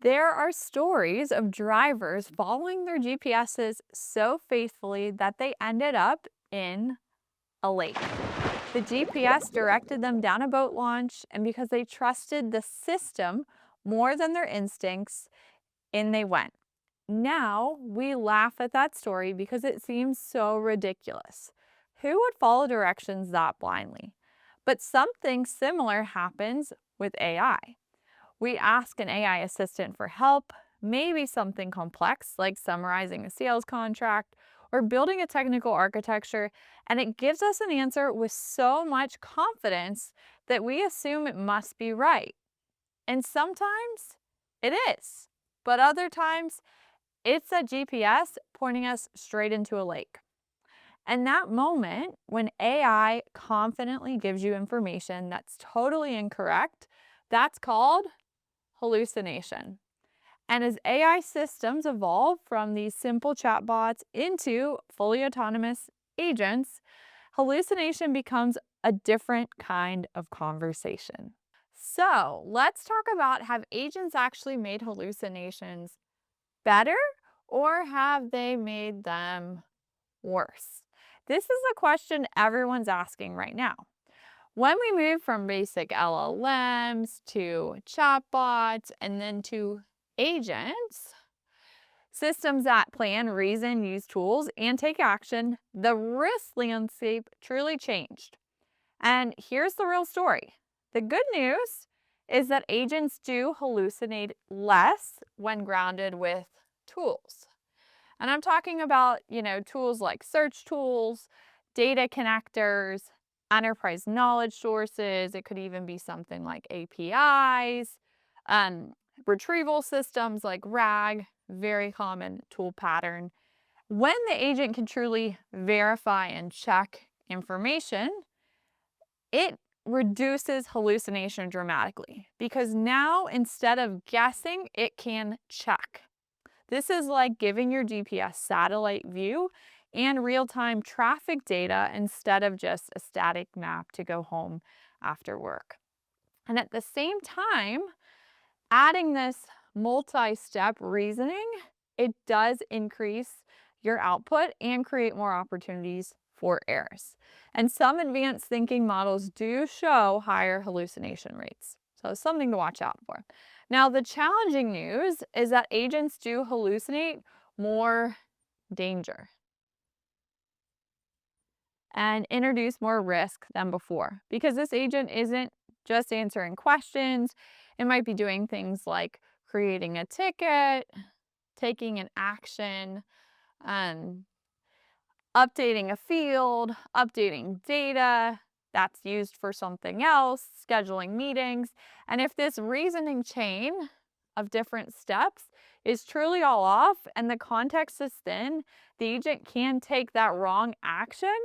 There are stories of drivers following their GPSs so faithfully that they ended up in a lake. The GPS directed them down a boat launch, and because they trusted the system more than their instincts, in they went. Now we laugh at that story because it seems so ridiculous. Who would follow directions that blindly? But something similar happens with AI. We ask an AI assistant for help, maybe something complex like summarizing a sales contract or building a technical architecture, and it gives us an answer with so much confidence that we assume it must be right. And sometimes it is, but other times it's a GPS pointing us straight into a lake. And that moment when AI confidently gives you information that's totally incorrect, that's called hallucination. And as AI systems evolve from these simple chatbots into fully autonomous agents, hallucination becomes a different kind of conversation. So let's talk about, have agents actually made hallucinations better, or have they made them worse? This is a question everyone's asking right now. When we move from basic LLMs to chatbots and then to agents, systems that plan, reason, use tools, and take action, the risk landscape truly changed. And here's the real story. The good news is that agents do hallucinate less when grounded with tools. And I'm talking about, tools like search tools, data connectors, enterprise knowledge sources. It could even be something like APIs, um, retrieval systems like RAG, very common tool pattern. When the agent can truly verify and check information, it reduces hallucination dramatically because now instead of guessing, it can check. This is like giving your GPS satellite view and real-time traffic data instead of just a static map to go home after work. And at the same time, adding this multi-step reasoning, it does increase your output and create more opportunities for errors. And some advanced thinking models do show higher hallucination rates. So something to watch out for. Now, the challenging news is that agents do hallucinate more danger and introduce more risk than before because this agent isn't just answering questions. It might be doing things like creating a ticket, taking an action, um, updating a field, updating data that's used for something else, scheduling meetings. And if this reasoning chain of different steps is truly all off and the context is thin, the agent can take that wrong action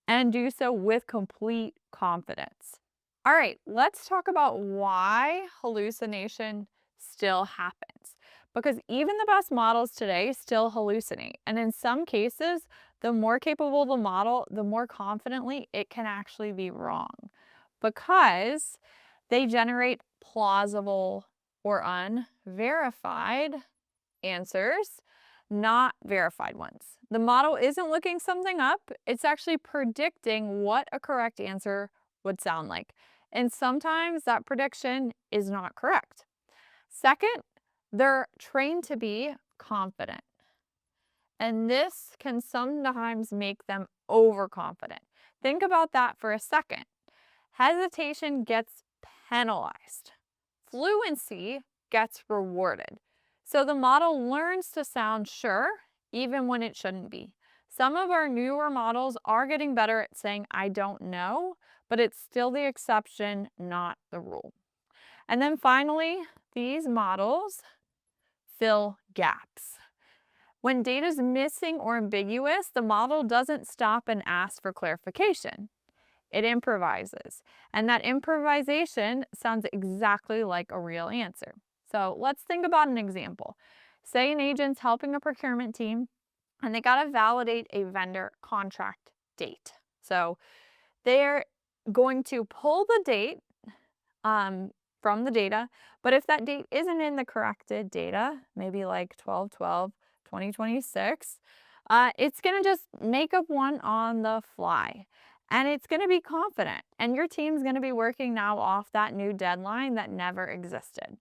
and do so with complete confidence. All right, let's talk about why hallucination still happens. Because even the best models today still hallucinate. And in some cases, the more capable the model, the more confidently it can actually be wrong. Because they generate plausible or unverified answers, not verified ones. The model isn't looking something up, it's actually predicting what a correct answer would sound like. And sometimes that prediction is not correct. Second, they're trained to be confident. And this can sometimes make them overconfident. Think about that for a second. Hesitation gets penalized. Fluency gets rewarded. So the model learns to sound sure even when it shouldn't be. Some of our newer models are getting better at saying, I don't know, but it's still the exception, not the rule. And then finally, these models fill gaps. When data is missing or ambiguous, the model doesn't stop and ask for clarification. It improvises. And that improvisation sounds exactly like a real answer. So let's think about an example. Say an agent's helping a procurement team and they got to validate a vendor contract date. So they're going to pull the date from the data. But if that date isn't in the corrected data, maybe like 12/12/2026, it's going to just make up one on the fly. And it's going to be confident. And your team's going to be working now off that new deadline that never existed.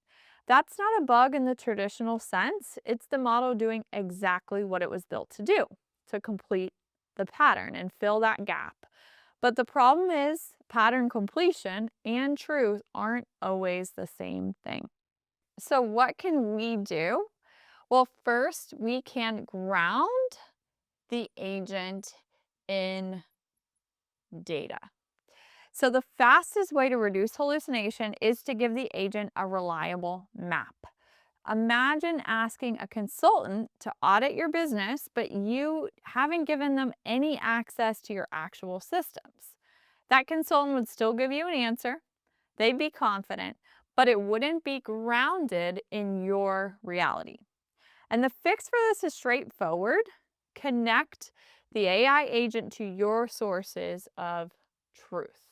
That's not a bug in the traditional sense. It's the model doing exactly what it was built to do, to complete the pattern and fill that gap. But the problem is pattern completion and truth aren't always the same thing. So what can we do? Well, first, we can ground the agent in data. So the fastest way to reduce hallucination is to give the agent a reliable map. Imagine asking a consultant to audit your business, but you haven't given them any access to your actual systems. That consultant would still give you an answer. They'd be confident, but it wouldn't be grounded in your reality. And the fix for this is straightforward. Connect the AI agent to your sources of truth.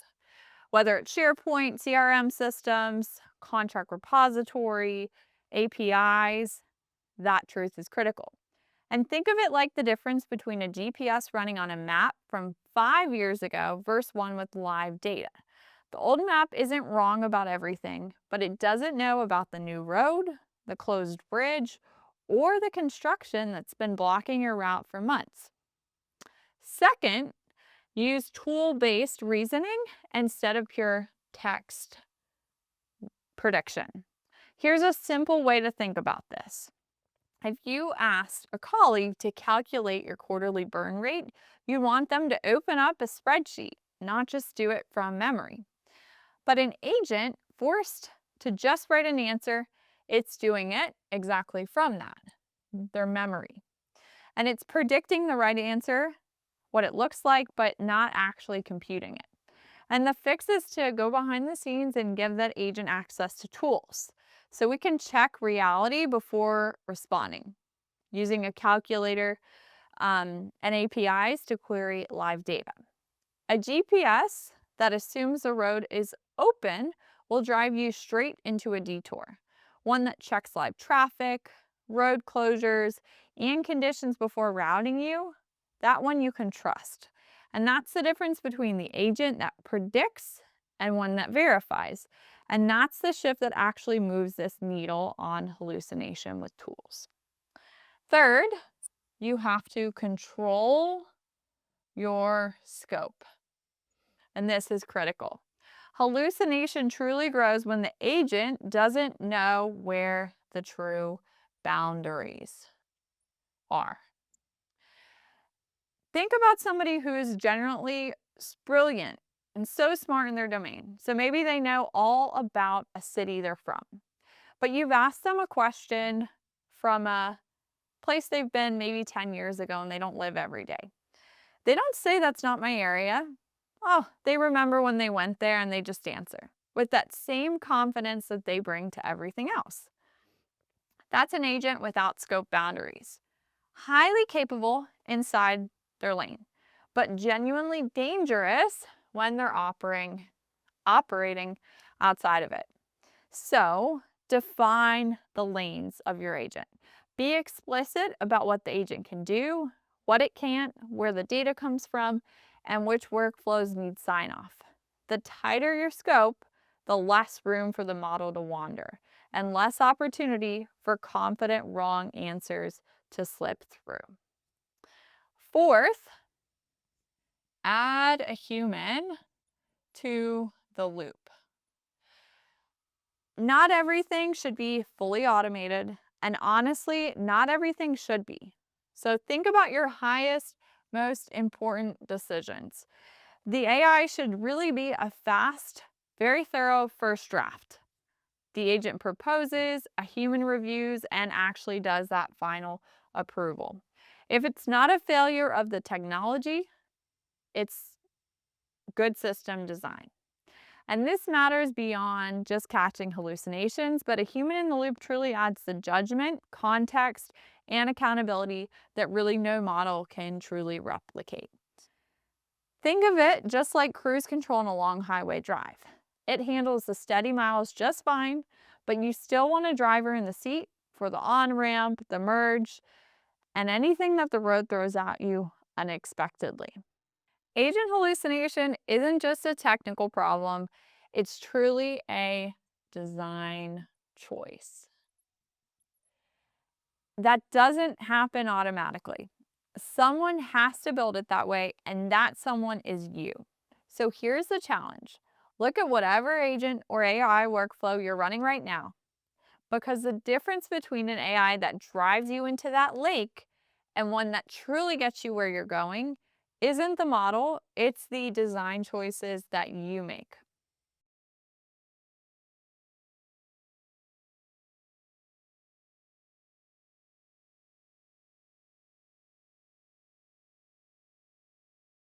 Whether it's SharePoint, CRM systems, contract repository, APIs, that truth is critical. And think of it like the difference between a GPS running on a map from 5 years ago versus one with live data. The old map isn't wrong about everything, but it doesn't know about the new road, the closed bridge, or the construction that's been blocking your route for months. Second, use tool-based reasoning instead of pure text prediction. Here's a simple way to think about this. If you asked a colleague to calculate your quarterly burn rate, you want them to open up a spreadsheet, not just do it from memory. But an agent forced to just write an answer, it's doing it exactly from that, their memory. And it's predicting the right answer, what it looks like, but not actually computing it. And the fix is to go behind the scenes and give that agent access to tools, so we can check reality before responding, using a calculator and APIs to query live data. A GPS that assumes the road is open will drive you straight into a detour. One that checks live traffic, road closures, and conditions before routing you, that one you can trust. And that's the difference between the agent that predicts and one that verifies. And that's the shift that actually moves this needle on hallucination with tools. Third, you have to control your scope. And this is critical. Hallucination truly grows when the agent doesn't know where the true boundaries are. Think about somebody who is generally brilliant and so smart in their domain. So maybe they know all about a city they're from. But you've asked them a question from a place they've been maybe 10 years ago and they don't live every day. They don't say that's not my area. Oh, they remember when they went there and they just answer with that same confidence that they bring to everything else. That's an agent without scope boundaries. Highly capable inside their lane, but genuinely dangerous when they're operating outside of it. So define the lanes of your agent. Be explicit about what the agent can do, what it can't, where the data comes from, and which workflows need sign-off. The tighter your scope, the less room for the model to wander, and less opportunity for confident wrong answers to slip through. Fourth, add a human to the loop. Not everything should be fully automated, and honestly, not everything should be. So think about your highest, most important decisions. The AI should really be a fast, very thorough first draft. The agent proposes, a human reviews, and actually does that final approval. If it's not a failure of the technology, it's good system design. And this matters beyond just catching hallucinations, but a human in the loop truly adds the judgment, context, and accountability that really no model can truly replicate. Think of it just like cruise control on a long highway drive. It handles the steady miles just fine, but you still want a driver in the seat for the on-ramp, the merge, and anything that the road throws at you unexpectedly. Agent hallucination isn't just a technical problem, it's truly a design choice. That doesn't happen automatically. Someone has to build it that way, and that someone is you. So here's the challenge. Look at whatever agent or AI workflow you're running right now, because the difference between an AI that drives you into that lake and one that truly gets you where you're going isn't the model, it's the design choices that you make.